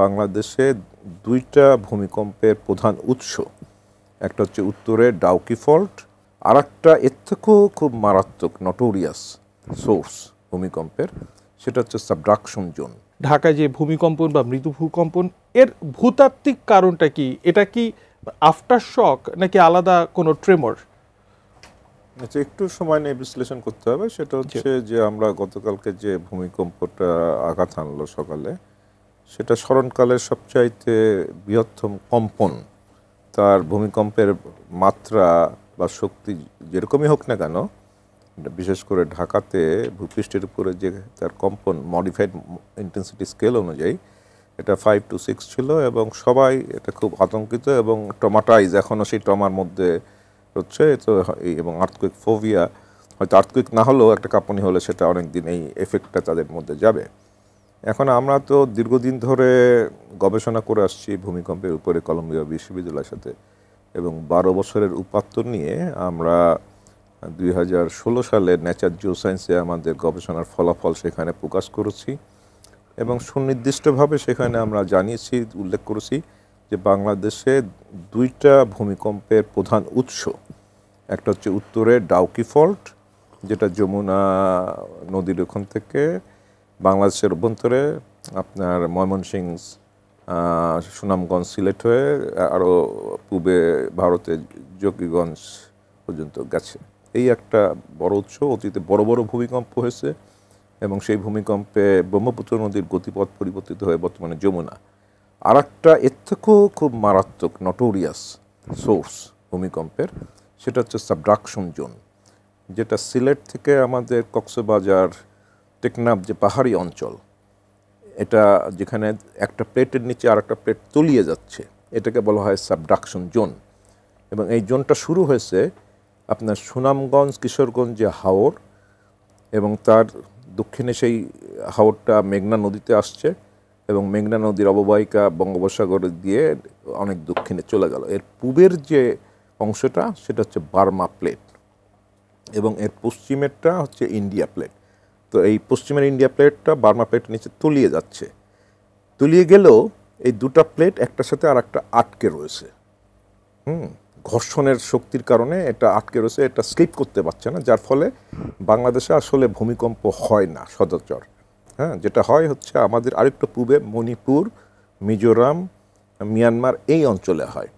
বাংলাদেশে দুইটা ভূমিকম্পের প্রধান উৎস, একটা হচ্ছে উত্তরে ডাউকি ফল্ট, আর একটা এর থেকেও খুব মারাত্মক নটোরিয়াস সোর্স ভূমিকম্পের, সেটা হচ্ছে সাবডাকশন জোন। ঢাকায় যে ভূমিকম্পন বা মৃদু ভূকম্পন, এর ভূতাত্ত্বিক কারণটা কি? এটা কি আফটার শক নাকি আলাদা কোনো ট্রেমর? আচ্ছা, একটু সময় নিয়ে বিশ্লেষণ করতে হবে। সেটা হচ্ছে যে আমরা গতকালকে যে ভূমিকম্পটা আঘাত হানলো সকালে, সেটা স্মরণকালের সবচাইতে বৃহত্তম কম্পন। তার ভূমিকম্পের মাত্রা বা শক্তি যেরকমই হোক না কেন, বিশেষ করে ঢাকাতে ভূপৃষ্ঠের উপরে যে তার কম্পন মডিফাইড ইন্টেন্সিটি স্কেল অনুযায়ী এটা 5 to 6 ছিল, এবং সবাই এটা খুব আতঙ্কিত এবং ট্রমাটাইজ, এখনও সেই ট্রমার মধ্যে হচ্ছে। তো এবং আর্থকুইক ফোবিয়া, হয়তো আর্থকুইক না হলেও একটা কাঁপুনি হলে সেটা অনেক দিন এই এফেক্টটা তাদের মধ্যে যাবে। এখন আমরা তো দীর্ঘদিন ধরে গবেষণা করে আসছি ভূমিকম্পের উপরে কলম্বিয়া বিশ্ববিদ্যালয়ের সাথে, এবং 12 বছরের উপাত্ত নিয়ে আমরা 2016 সালে নেচার জিওসায়েন্সে আমাদের গবেষণার ফলাফল সেখানে প্রকাশ করেছি, এবং সুনির্দিষ্টভাবে সেখানে আমরা জানিয়েছি, উল্লেখ করেছি যে বাংলাদেশে দুইটা ভূমিকম্পের প্রধান উৎস, একটা হচ্ছে উত্তরে ডাউকি ফল্ট, যেটা যমুনা নদীর ওখান থেকে বাংলাদেশের অভ্যন্তরে আপনার ময়মনসিংহ, সুনামগঞ্জ, সিলেট হয়ে আরও পূবে ভারতে জকিগঞ্জ পর্যন্ত গেছে। এই একটা বড় উৎস। অতীতে বড় বড় ভূমিকম্প হয়েছে, এবং সেই ভূমিকম্পে ব্রহ্মপুত্র নদীর গতিপথ পরিবর্তিত হয়ে বর্তমানে যমুনা। আর একটা এর থেকেও খুব মারাত্মক নটোরিয়াস সোর্স ভূমিকম্পের, সেটা হচ্ছে সাবডাকশন জোন, যেটা সিলেট থেকে আমাদের কক্সবাজার, টেকনাফ যে পাহাড়ি অঞ্চল, এটা যেখানে একটা প্লেটের নিচে আর একটা প্লেট তলিয়ে যাচ্ছে, এটাকে বলা হয় সাবডাকশন জোন। এবং এই জোনটা শুরু হয়েছে আপনার সুনামগঞ্জ কিশোরগঞ্জ যে হাওর, এবং তার দক্ষিণে সেই হাওরটা মেঘনা নদীতে আসছে, এবং মেঘনা নদীর অববাহিকা বঙ্গোপসাগর দিয়ে অনেক দক্ষিণে চলে গেল। এর পূবের যে অংশটা সেটা হচ্ছে বার্মা প্লেট, এবং এর পশ্চিমেরটা হচ্ছে ইন্ডিয়া প্লেট। তো এই পশ্চিমের ইন্ডিয়া প্লেটটা বার্মা প্লেটের নিচে তলিয়ে যাচ্ছে। তলিয়ে গেলেও এই দুটা প্লেট একটার সাথে আর একটা আটকে রয়েছে। ঘর্ষণের শক্তির কারণে এটা আটকে রয়েছে, এটা স্লিপ করতে পারছে না, যার ফলে বাংলাদেশে আসলে ভূমিকম্প হয় না সচরাচর। যেটা হয় হচ্ছে আমাদের আরেকটু পূবে মণিপুর, মিজোরাম, মিয়ানমার এই অঞ্চলে হয়।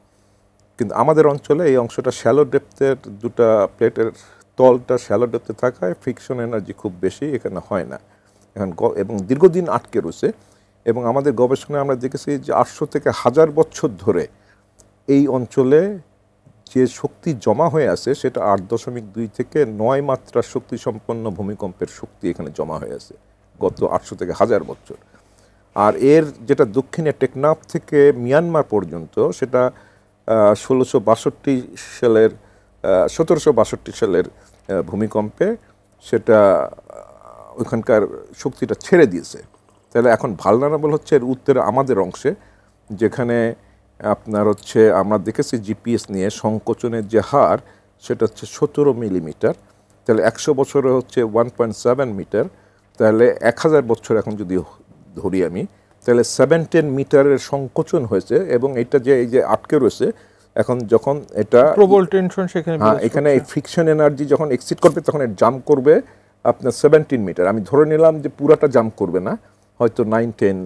কিন্তু আমাদের অঞ্চলে এই অংশটা শ্যালো ডেপথের, দুটা প্লেটের তলটা শ্যালো ডেপথে থাকায় ফ্রিকশন এনার্জি খুব বেশি এখানে হয় না এখন, এবং দীর্ঘদিন আটকে রয়েছে। এবং আমাদের গবেষণায় আমরা দেখেছি যে 800 থেকে 1000 বছর ধরে এই অঞ্চলে যে শক্তি জমা হয়ে আছে সেটা 8.2 থেকে 9 মাত্রার শক্তি সম্পন্ন ভূমিকম্পের শক্তি এখানে জমা হয়ে আছে গত 800 থেকে 1000 বছর। আর এর যেটা দক্ষিণে টেকনাফ থেকে মিয়ানমার পর্যন্ত, সেটা 1762 সালের ভূমিকম্পে সেটা ওইখানকার শক্তিটা ছেড়ে দিয়েছে। তাহলে এখন ভালনারেবল হচ্ছে এর উত্তরে আমাদের অংশে, যেখানে আপনার হচ্ছে আমরা দেখেছি জিপিএস নিয়ে সংকোচনের যে হার সেটা হচ্ছে 17 মিলিমিটার। তাহলে 100 বছরে হচ্ছে 1.7 মিটার, তাহলে 1000 বছর এখন যদি ধরি আমি, তাহলে 17 মিটারের সংকোচন হয়েছে। এবং এটা যে এই যে আটকে রয়েছে এখন, যখন এটা প্রবল টেনশন সেখানে, এখানে এই ফ্রিকশন এনার্জি যখন এক্সিট করবে তখন এটা জাম্প করবে আপনার 17 মিটার। আমি ধরে নিলাম যে পুরাটা জাম্প করবে না, হয়তো 9, 10,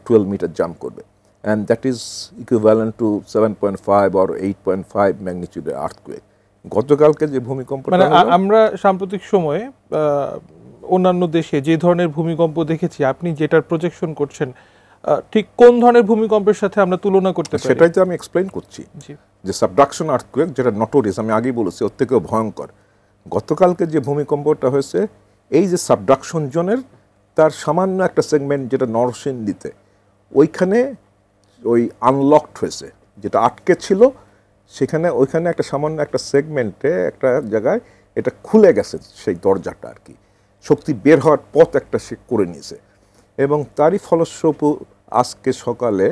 12 মিটার জাম্প করবে, and that is equivalent to 7.5 or 8.5 ম্যাগনিটিউডের আর্থকুয়েক। গতকালকে যে ভূমিকম্প, মানে আমরা সাম্প্রতিক সময়ে অন্যান্য দেশে যে ধরনের ভূমিকম্প দেখেছি, আপনি যেটার প্রজেকশন করছেন, ঠিক কোন ধরনের ভূমিকম্পের সাথে আমরা তুলনা করতে পারি? সেটাই তো আমি এক্সপ্লেইন করছি, যে সাবডাকশন আর্থকুয়েক যেটা নটোরিয়াস, আমি আগেই বলেছি, ওর থেকেও ভয়ঙ্কর। গতকালকে যে ভূমিকম্পটা হয়েছে, এই যে সাবডাকশন জোনের তার সামান্য একটা সেগমেন্ট যেটা নরসিংদীতে, ওইখানে ওই আনলকড হয়েছে, যেটা আটকে ছিল সেখানে, ওইখানে একটা সামান্য একটা সেগমেন্টে একটা জায়গায় এটা খুলে গেছে, সেই দরজাটা আর কি, শক্তি বের হওয়ার পথ একটা সে করে নিয়েছে। এবং তারই ফলস্বরূপ আজকে সকালে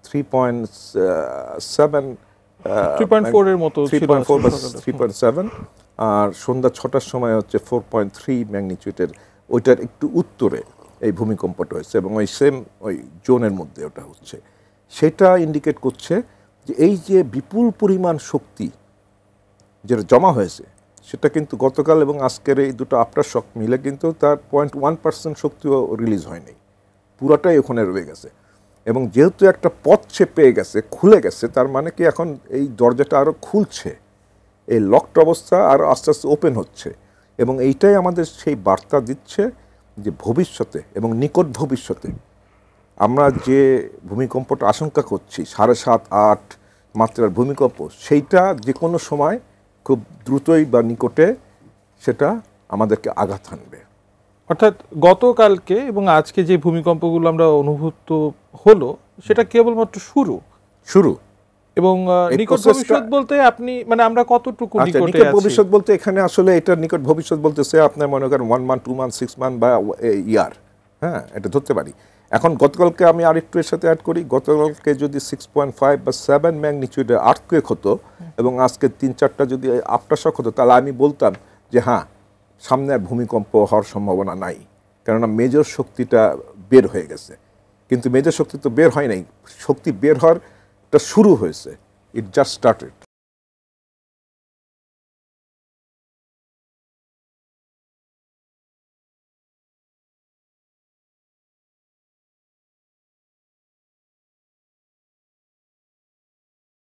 3.4 এর মতো, 3.4 বা 3.7, আর সন্ধ্যা 6টার সময় হচ্ছে 4.3 ম্যাগনিটিউডের, ওইটার একটু উত্তরে এই ভূমিকম্পটা হয়েছে এবং ওই সেম ওই জোনের মধ্যে ওটা হচ্ছে, সেটা ইন্ডিকেট করছে যে এই যে বিপুল পরিমাণ শক্তি যেটা জমা হয়েছে সেটা কিন্তু গতকাল এবং আজকের এই দুটো আফটার শক মিলে কিন্তু তার 0.1% শক্তিও রিলিজ হয়নি, পুরোটাই ওখানে রয়ে গেছে। এবং যেহেতু একটা পথ সে পেয়ে গেছে, খুলে গেছে, তার মানে কি এখন এই দরজাটা আরও খুলছে, এই লকড অবস্থা আরও আস্তে আস্তে ওপেন হচ্ছে। এবং এইটাই আমাদের সেই বার্তা দিচ্ছে যে ভবিষ্যতে এবং নিকট ভবিষ্যতে আমরা যে ভূমিকম্পটা আশঙ্কা করছি 7.5-8 মাত্রার ভূমিকম্প, সেইটা যে কোনো সময় খুব দ্রুতই বা নিকটে সেটা আমাদেরকে আঘাত হানবে। অর্থাৎ গতকালকে এবং আজকে যে ভূমিকম্পগুলো আমরা অনুভূত হলো সেটা কেবলমাত্র শুরু এবং নিকট ভবিষ্যৎ বলতে আপনি মানে আমরা কতটুকু নিকটে আছি? ভবিষ্যৎ বলতে এখানে আসলে এটা নিকট ভবিষ্যৎ বলতেছে আপনার মনে করেন 1 মান্থ 2 মান্থ 6 মান্থ বা ইয়ার, হ্যাঁ এটা ধরতে পারি। এখন গতকালকে আমি আরেকটু এর সাথে অ্যাড করি, গতকালকে যদি 6.5 বা 7 ম্যাগনিটিউডের আর্থকুয়েক হতো এবং আজকে 3-4টা যদি আফটার শক হতো, তাহলে আমি বলতাম যে হ্যাঁ সামনে আর ভূমিকম্প হওয়ার সম্ভাবনা নাই, কেননা মেজর শক্তিটা বের হয়ে গেছে। কিন্তু মেজর শক্তি তো বের হয় নাই, শক্তি বের হওয়ারটা শুরু হয়েছে, ইট জাস্ট স্টার্টেড।